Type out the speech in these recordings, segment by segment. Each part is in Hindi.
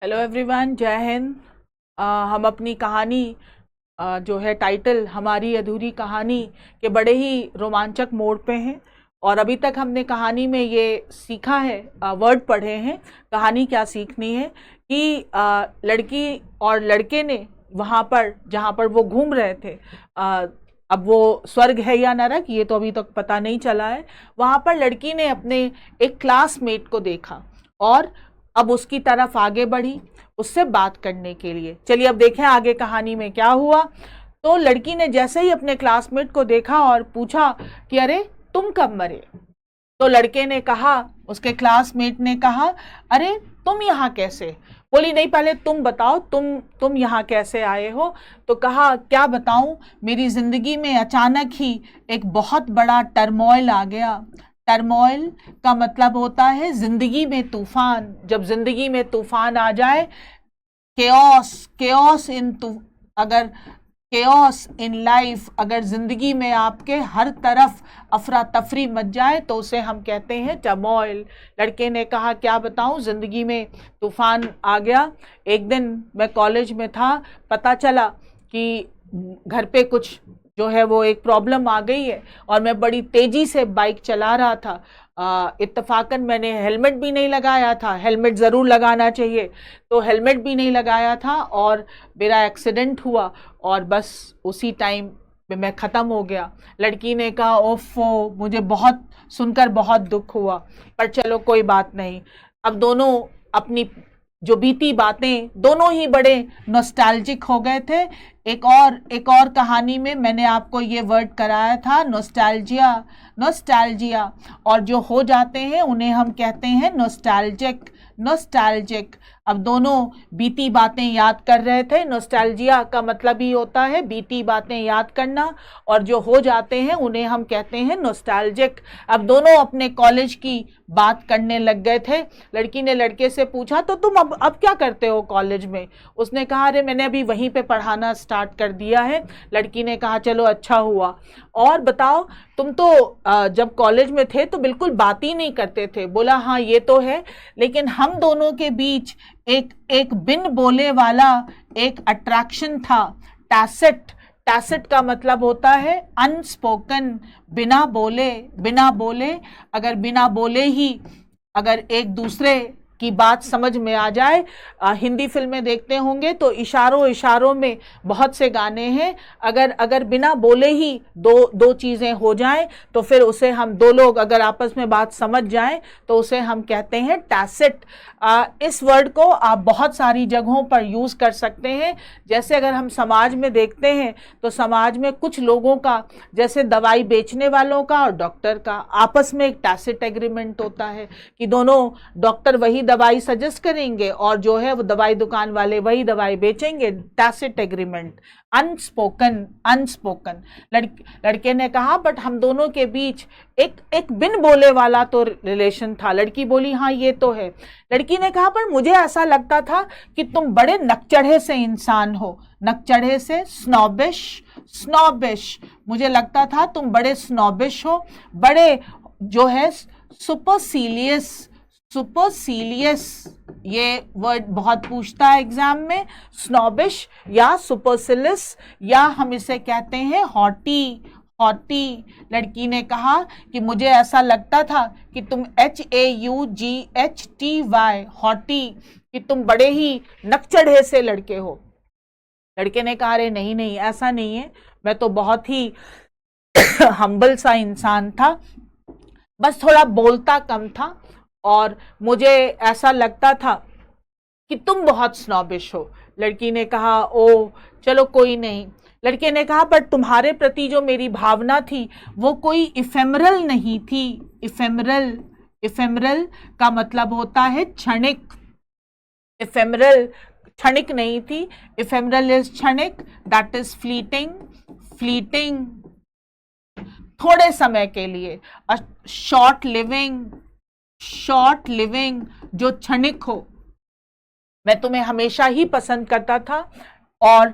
हेलो एवरीवन, जय हिंद। हम अपनी कहानी जो है टाइटल हमारी अधूरी कहानी के बड़े ही रोमांचक मोड़ पे हैं। और अभी तक हमने कहानी में ये सीखा है, वर्ड पढ़े हैं। कहानी क्या सीखनी है कि लड़की और लड़के ने वहाँ पर जहाँ पर वो घूम रहे थे, अब वो स्वर्ग है या नरक ये तो अभी तक पता नहीं चला है। वहाँ पर लड़की ने अपने एक क्लासमेट को देखा और अब उसकी तरफ आगे बढ़ी उससे बात करने के लिए। चलिए अब देखें आगे कहानी में क्या हुआ। तो लड़की ने जैसे ही अपने क्लासमेट को देखा और पूछा कि अरे तुम कब मरे। तो लड़के ने कहा, उसके क्लासमेट ने कहा, अरे तुम यहाँ कैसे। बोली नहीं, पहले तुम बताओ, तुम यहाँ कैसे आए हो। तो कहा क्या बताऊं, मेरी जिंदगी में अचानक ही एक बहुत बड़ा टर्मोइल आ गया। टर्मोइल का मतलब होता है जिंदगी में तूफान। जब जिंदगी में तूफान आ जाए, केओस अगर केओस इन लाइफ, अगर जिंदगी में आपके हर तरफ अफरा तफरी मच जाए तो उसे हम कहते हैं टर्मोइल। लड़के ने कहा क्या बताऊं, जिंदगी में तूफान आ गया। एक दिन मैं कॉलेज में था, पता चला कि घर पे कुछ जो है वो एक प्रॉब्लम आ गई है और मैं बड़ी तेजी से बाइक चला रहा था। इत्तफाकन मैंने हेलमेट भी नहीं लगाया था। हेलमेट ज़रूर लगाना चाहिए, तो हेलमेट भी नहीं लगाया था और मेरा एक्सीडेंट हुआ और बस उसी टाइम पे मैं ख़त्म हो गया। लड़की ने कहा ओफो, मुझे बहुत सुनकर बहुत दुख हुआ, पर चलो कोई बात नहीं। अब दोनों अपनी जो बीती बातें, दोनों ही बड़े नॉस्टैल्जिक हो गए थे। एक और कहानी में मैंने आपको ये वर्ड कराया था, नॉस्टैल्जिया। और जो हो जाते हैं उन्हें हम कहते हैं नॉस्टैल्जिक। अब दोनों बीती बातें याद कर रहे थे। नॉस्टैल्जिया का मतलब ही होता है बीती बातें याद करना, और जो हो जाते हैं उन्हें हम कहते हैं नॉस्टैल्जिक। अब दोनों अपने कॉलेज की बात करने लग गए थे। लड़की ने लड़के से पूछा तो तुम अब क्या करते हो कॉलेज में। उसने कहा अरे मैंने अभी वहीं पे पढ़ाना स्टार्ट कर दिया है। लड़की ने कहा चलो अच्छा हुआ, और बताओ तुम तो जब कॉलेज में थे तो बिल्कुल बात ही नहीं करते थे। बोला हाँ ये तो है, लेकिन हम दोनों के बीच एक बिन बोले वाला एक अट्रैक्शन था, टैसिट। टैसिट का मतलब होता है अनस्पोकन, बिना बोले। अगर बिना बोले ही अगर एक दूसरे की बात समझ में आ जाए, हिंदी फिल्में देखते होंगे तो इशारों में बहुत से गाने हैं। अगर बिना बोले ही दो चीज़ें हो जाएं तो फिर उसे हम, दो लोग अगर आपस में बात समझ जाएं तो उसे हम कहते हैं टैसिट। इस वर्ड को आप बहुत सारी जगहों पर यूज़ कर सकते हैं। जैसे अगर हम समाज में देखते हैं तो समाज में कुछ लोगों का, जैसे दवाई बेचने वालों का और डॉक्टर का, आपस में एक टैसिट एग्रीमेंट होता है कि दोनों, डॉक्टर वही दवाई सजेस्ट करेंगे और जो है वो दवाई दुकान वाले वही दवाई बेचेंगे। Tacit agreement, unspoken. लड़के ने कहा बट हम दोनों के बीच एक बिन बोले वाला तो रिलेशन था। लड़की बोली हाँ ये तो है। लड़की ने कहा पर मुझे ऐसा लगता था कि तुम बड़े नकचढ़े से इंसान हो। नकचढ़े से स्नॉबिश। मुझे लगता था तुम बड़े स्नॉबिश हो, बड़े जो है सुपरसीलियस। ये वर्ड बहुत पूछता है एग्जाम में, स्नॉबिश या सुपरसिलियस, या हम इसे कहते हैं हॉटी। लड़की ने कहा कि मुझे ऐसा लगता था कि तुम HAUGHTY, हॉटी, कि तुम बड़े ही नकचढ़े से लड़के हो। लड़के ने कहा अरे नहीं ऐसा नहीं है, मैं तो बहुत ही हम्बल सा इंसान था, बस थोड़ा बोलता कम था और मुझे ऐसा लगता था कि तुम बहुत स्नॉबिश हो। लड़की ने कहा ओ चलो कोई नहीं। लड़के ने कहा पर तुम्हारे प्रति जो मेरी भावना थी वो कोई इफेमरल नहीं थी। इफेमरल का मतलब होता है क्षणिक। इफेमरल क्षणिक नहीं थी। इफेमरल इज क्षणिक, दैट इज फ्लीटिंग, थोड़े समय के लिए। शॉर्ट लिविंग जो क्षणिक हो। मैं तुम्हें हमेशा ही पसंद करता था और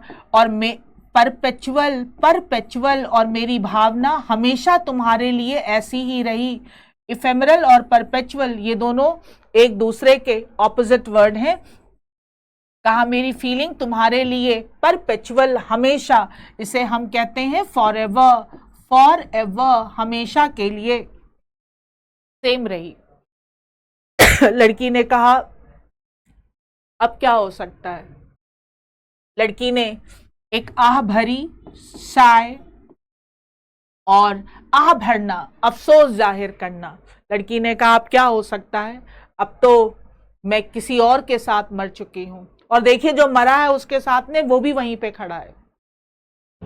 मैं परपेचुअल, और मेरी भावना हमेशा तुम्हारे लिए ऐसी ही रही। इफेमरल और परपेचुअल ये दोनों एक दूसरे के ऑपोजिट वर्ड हैं। कहा मेरी फीलिंग तुम्हारे लिए परपेचुअल, हमेशा, इसे हम कहते हैं फॉर एवर, फॉर एवर, हमेशा के लिए सेम रही। लड़की ने कहा अब क्या हो सकता है। लड़की ने एक आह भरी, साय और आह भरना, अफसोस जाहिर करना। लड़की ने कहा अब क्या हो सकता है, अब तो मैं किसी और के साथ मर चुकी हूं। और देखिए जो मरा है उसके साथ में वो भी वहीं पे खड़ा है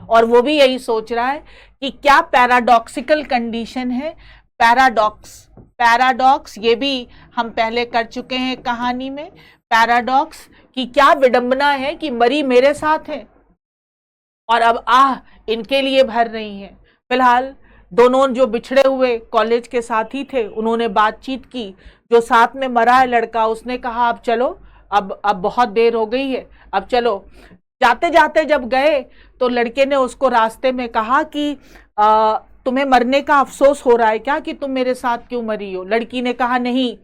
और वो भी यही सोच रहा है कि क्या पैराडॉक्सिकल कंडीशन है। पैराडॉक्स, पैराडॉक्स ये भी हम पहले कर चुके हैं कहानी में। पैराडॉक्स की क्या विडंबना है कि मरी मेरे साथ है और अब आह इनके लिए भर रही है। फिलहाल दोनों जो बिछड़े हुए कॉलेज के साथी थे उन्होंने बातचीत की। जो साथ में मरा है लड़का, उसने कहा अब चलो, अब बहुत देर हो गई है, अब चलो। जाते जाते जब गए तो लड़के ने उसको रास्ते में कहा कि तुम्हें मरने का अफसोस हो रहा है क्या, कि तुम मेरे साथ क्यों मरी हो। लड़की ने कहा नहीं,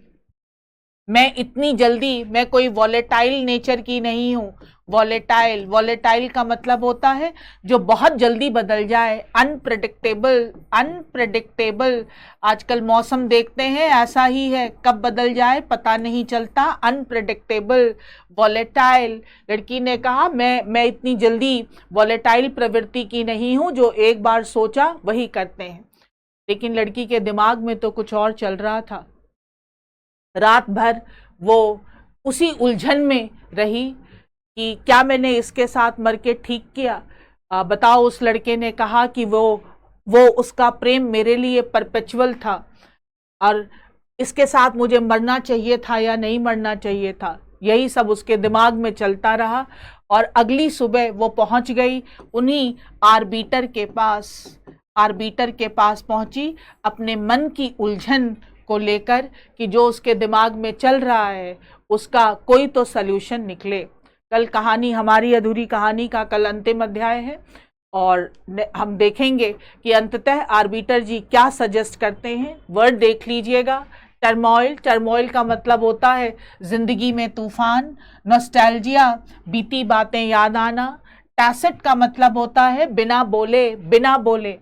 मैं इतनी जल्दी, मैं कोई वॉलेटाइल नेचर की नहीं हूँ। वॉलेटाइल, वॉलेटाइल का मतलब होता है जो बहुत जल्दी बदल जाए, अनप्रेडिक्टेबल, अनप्रेडिक्टेबल। आजकल मौसम देखते हैं ऐसा ही है, कब बदल जाए पता नहीं चलता, अनप्रेडिक्टेबल, वॉलेटाइल। लड़की ने कहा मैं इतनी जल्दी वॉलेटाइल प्रवृत्ति की नहीं हूँ, जो एक बार सोचा वही करते हैं। लेकिन लड़की के दिमाग में तो कुछ और चल रहा था। रात भर वो उसी उलझन में रही कि क्या मैंने इसके साथ मर के ठीक किया। बताओ। उस लड़के ने कहा कि वो उसका प्रेम मेरे लिए परपेचुअल था और इसके साथ मुझे मरना चाहिए था या नहीं मरना चाहिए था, यही सब उसके दिमाग में चलता रहा। और अगली सुबह वो पहुंच गई उन्हीं आर्बिटर के पास, आर्बिटर के पास पहुंची अपने मन की उलझन को लेकर कि जो उसके दिमाग में चल रहा है उसका कोई तो सल्यूशन निकले। कल कहानी, हमारी अधूरी कहानी का कल अंतिम अध्याय है और हम देखेंगे कि अंततः आर्बिटर जी क्या सजेस्ट करते हैं। वर्ड देख लीजिएगा, टर्मोइल। टर्मोइल का मतलब होता है जिंदगी में तूफान। नॉस्टैल्जिया, बीती बातें याद आना। टैसिट का मतलब होता है बिना बोले, बिना बोले।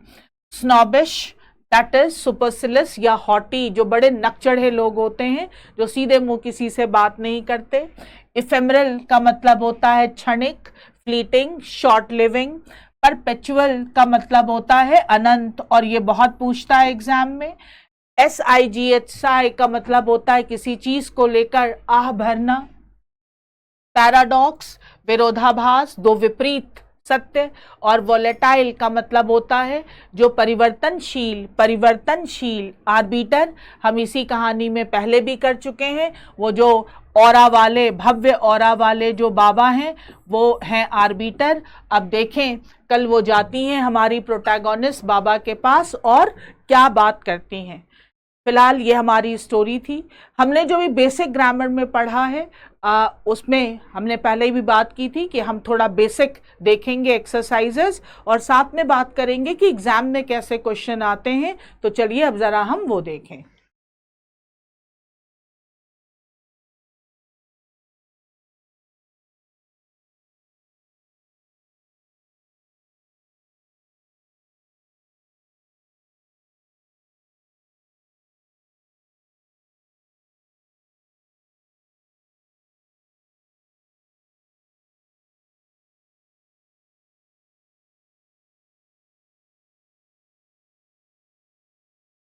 स्नॉबिश, दैट इज सुपरसिलिस या हॉटी, जो बड़े नकचढ़े लोग होते हैं, जो सीधे मुंह किसी से बात नहीं करते। इफेमरल का मतलब होता है क्षणिक, फ्लीटिंग, शॉर्ट लिविंग। परपेचुअल का मतलब होता है अनंत, और ये बहुत पूछता है एग्जाम में। SIGHI का मतलब होता है किसी चीज को लेकर आह भरना। पैराडॉक्स, विरोधाभास, दो विपरीत सत्य। और वॉलेटाइल का मतलब होता है जो परिवर्तनशील, परिवर्तनशील। आर्बिटर हम इसी कहानी में पहले भी कर चुके हैं। वो जो ऑरा वाले, भव्य ऑरा वाले जो बाबा हैं वो हैं आर्बिटर। अब देखें कल वो जाती हैं हमारी प्रोटैगोनिस्ट बाबा के पास और क्या बात करती हैं। फिलहाल ये हमारी स्टोरी थी। हमने जो भी बेसिक ग्रामर में पढ़ा है उसमें हमने पहले ही भी बात की थी कि हम थोड़ा बेसिक देखेंगे एक्सरसाइजेस और साथ में बात करेंगे कि एग्जाम में कैसे क्वेश्चन आते हैं। तो चलिए अब ज़रा हम वो देखें।